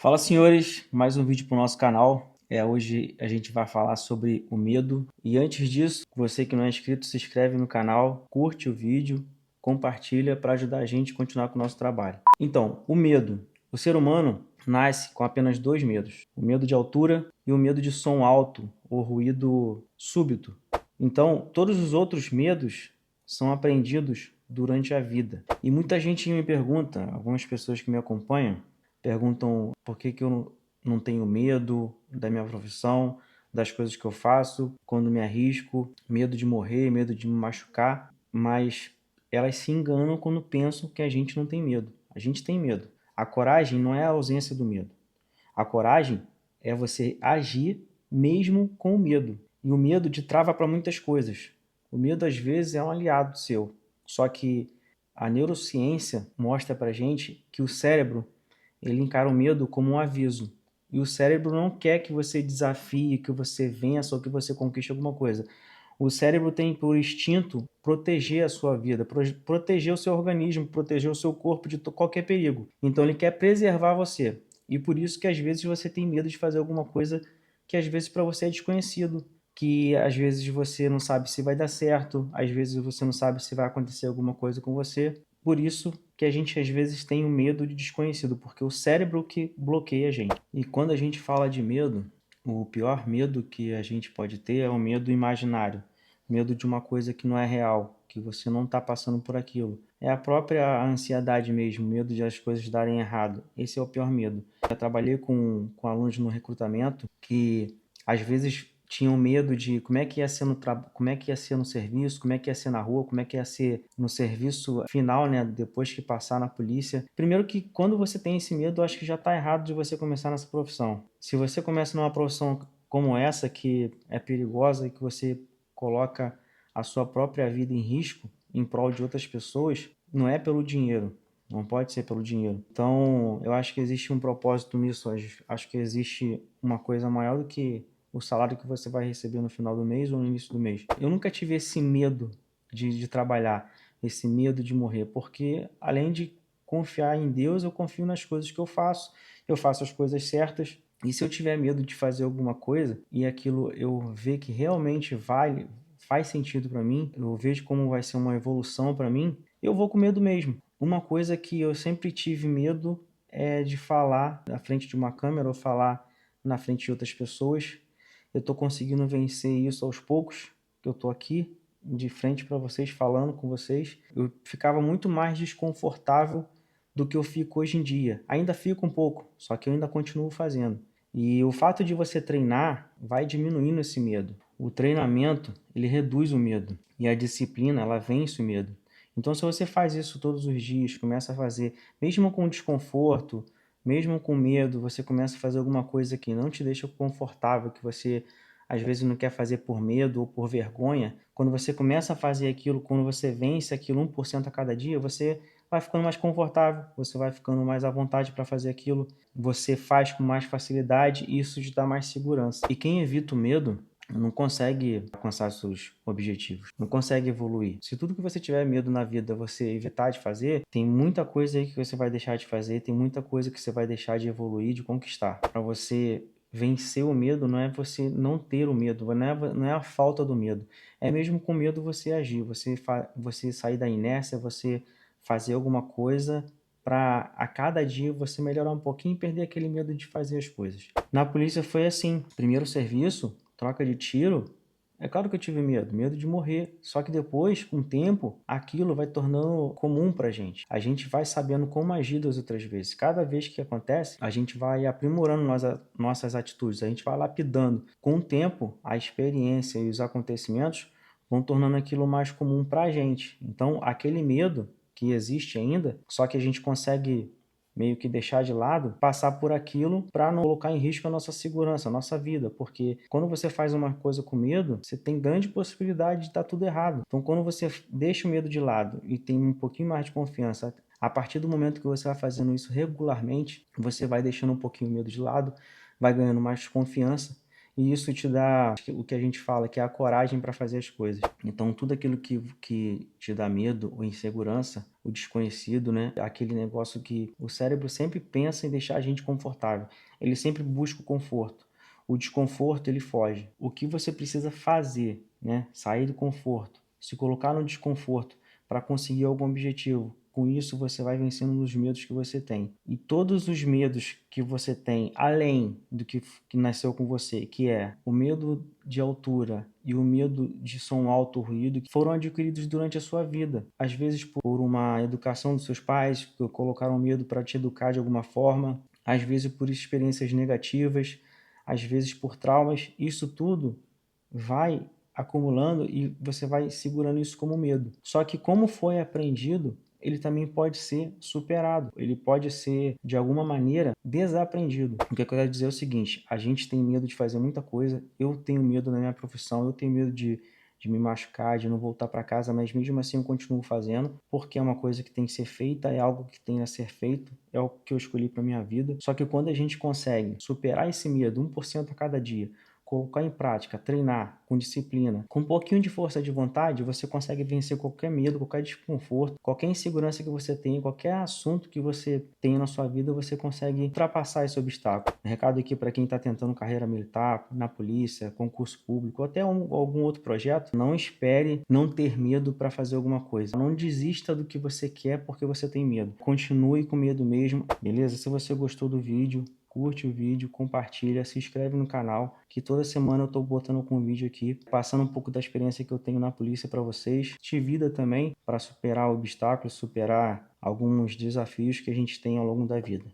Fala, senhores, mais um vídeo para o nosso canal. Hoje a gente vai falar sobre o medo. E antes disso, você que não é inscrito, se inscreve no canal, curte o vídeo, compartilha para ajudar a gente a continuar com o nosso trabalho. Então, o medo. O ser humano nasce com apenas dois medos: o medo de altura e o medo de som alto ou ruído súbito. Então, todos os outros medos são aprendidos durante a vida. E muita gente me pergunta, algumas pessoas que me acompanham, perguntam por que eu não tenho medo da minha profissão, das coisas que eu faço, quando me arrisco, medo de morrer, medo de me machucar, mas elas se enganam quando pensam que a gente não tem medo. A gente tem medo. A coragem não é a ausência do medo. A coragem é você agir mesmo com o medo. E o medo te trava para muitas coisas. O medo, às vezes, é um aliado seu. Só que a neurociência mostra para gente que o cérebro ele encara o medo como um aviso. E o cérebro não quer que você desafie, que você vença ou que você conquiste alguma coisa. O cérebro tem por instinto proteger a sua vida, proteger o seu organismo, proteger o seu corpo de qualquer perigo. Então ele quer preservar você. E por isso que às vezes você tem medo de fazer alguma coisa que às vezes para você é desconhecido, que às vezes você não sabe se vai dar certo, às vezes você não sabe se vai acontecer alguma coisa com você. Por isso que a gente às vezes tem o medo de desconhecido, porque o cérebro que bloqueia a gente. E quando a gente fala de medo, o pior medo que a gente pode ter é o medo imaginário, medo de uma coisa que não é real, que você não está passando por aquilo. É a própria ansiedade mesmo, medo de as coisas darem errado. Esse é o pior medo. Eu trabalhei com alunos no recrutamento que às vezes tinham medo de como é que ia ser como é que ia ser no serviço, como é que ia ser na rua, como é que ia ser no serviço final, né, depois que passar na polícia. Primeiro que quando você tem esse medo, eu acho que já está errado de você começar nessa profissão. Se você começa numa profissão como essa, que é perigosa e que você coloca a sua própria vida em risco em prol de outras pessoas, não é pelo dinheiro. Não pode ser pelo dinheiro. Então, eu acho que existe um propósito nisso. Acho que existe uma coisa maior do que o salário que você vai receber no final do mês ou no início do mês. Eu nunca tive esse medo de trabalhar, esse medo de morrer, porque além de confiar em Deus, eu confio nas coisas que eu faço as coisas certas. E se eu tiver medo de fazer alguma coisa e aquilo eu ver que realmente faz sentido para mim, eu vejo como vai ser uma evolução para mim, eu vou com medo mesmo. Uma coisa que eu sempre tive medo é de falar na frente de uma câmera ou falar na frente de outras pessoas. Eu estou conseguindo vencer isso aos poucos, que eu estou aqui de frente para vocês, falando com vocês. Eu ficava muito mais desconfortável do que eu fico hoje em dia. Ainda fico um pouco, só que eu ainda continuo fazendo. E o fato de você treinar vai diminuindo esse medo. O treinamento, ele reduz o medo. E a disciplina, ela vence o medo. Então, se você faz isso todos os dias, começa a fazer, mesmo com desconforto, mesmo com medo, você começa a fazer alguma coisa que não te deixa confortável, que você às vezes não quer fazer por medo ou por vergonha. Quando você começa a fazer aquilo, quando você vence aquilo 1% a cada dia, você vai ficando mais confortável, você vai ficando mais à vontade para fazer aquilo, você faz com mais facilidade e isso te dá mais segurança. E quem evita o medo não consegue alcançar seus objetivos, não consegue evoluir. Se tudo que você tiver medo na vida você evitar de fazer, tem muita coisa aí que você vai deixar de fazer, tem muita coisa que você vai deixar de evoluir, de conquistar. Para você vencer o medo não é você não ter o medo, não é a falta do medo, é mesmo com medo você agir, você sair da inércia, você fazer alguma coisa para a cada dia você melhorar um pouquinho e perder aquele medo de fazer as coisas. Na polícia foi assim, primeiro serviço, troca de tiro, é claro que eu tive medo, medo de morrer. Só que depois, com o tempo, aquilo vai tornando comum pra gente. A gente vai sabendo como agir das outras vezes. Cada vez que acontece, a gente vai aprimorando nossas atitudes, a gente vai lapidando. Com o tempo, a experiência e os acontecimentos vão tornando aquilo mais comum pra gente. Então, aquele medo que existe ainda, só que a gente consegue meio que deixar de lado, passar por aquilo para não colocar em risco a nossa segurança, a nossa vida, porque quando você faz uma coisa com medo, você tem grande possibilidade de estar tudo errado. Então, quando você deixa o medo de lado e tem um pouquinho mais de confiança, a partir do momento que você vai fazendo isso regularmente, você vai deixando um pouquinho o medo de lado, vai ganhando mais confiança e isso te dá o que a gente fala, que é a coragem para fazer as coisas. Então, tudo aquilo que te dá medo ou insegurança, o desconhecido, né? Aquele negócio que o cérebro sempre pensa em deixar a gente confortável. Ele sempre busca o conforto. O desconforto, ele foge. O que você precisa fazer, né? Sair do conforto, se colocar no desconforto para conseguir algum objetivo. Com isso, você vai vencendo os medos que você tem. E todos os medos que você tem, além do que nasceu com você, que é o medo de altura e o medo de som alto, ruído, foram adquiridos durante a sua vida. Às vezes por uma educação dos seus pais, que colocaram medo para te educar de alguma forma. Às vezes por experiências negativas, às vezes por traumas. Isso tudo vai acumulando e você vai segurando isso como medo. Só que como foi aprendido, ele também pode ser superado, ele pode ser, de alguma maneira, desaprendido. O que eu quero dizer é o seguinte, a gente tem medo de fazer muita coisa, eu tenho medo na minha profissão, eu tenho medo de me machucar, de não voltar para casa, mas mesmo assim eu continuo fazendo, porque é uma coisa que tem que ser feita, é algo que tem a ser feito, é o que eu escolhi para minha vida. Só que quando a gente consegue superar esse medo 1% a cada dia, colocar em prática, treinar com disciplina, com um pouquinho de força de vontade, você consegue vencer qualquer medo, qualquer desconforto, qualquer insegurança que você tenha, qualquer assunto que você tenha na sua vida, você consegue ultrapassar esse obstáculo. Recado aqui para quem está tentando carreira militar, na polícia, concurso público, ou até algum outro projeto, não espere não ter medo para fazer alguma coisa. Não desista do que você quer porque você tem medo. Continue com medo mesmo, beleza? Se você gostou do vídeo, curte o vídeo, compartilha, se inscreve no canal, que toda semana eu estou botando algum vídeo aqui, passando um pouco da experiência que eu tenho na polícia para vocês, de vida também, para superar obstáculos, superar alguns desafios que a gente tem ao longo da vida.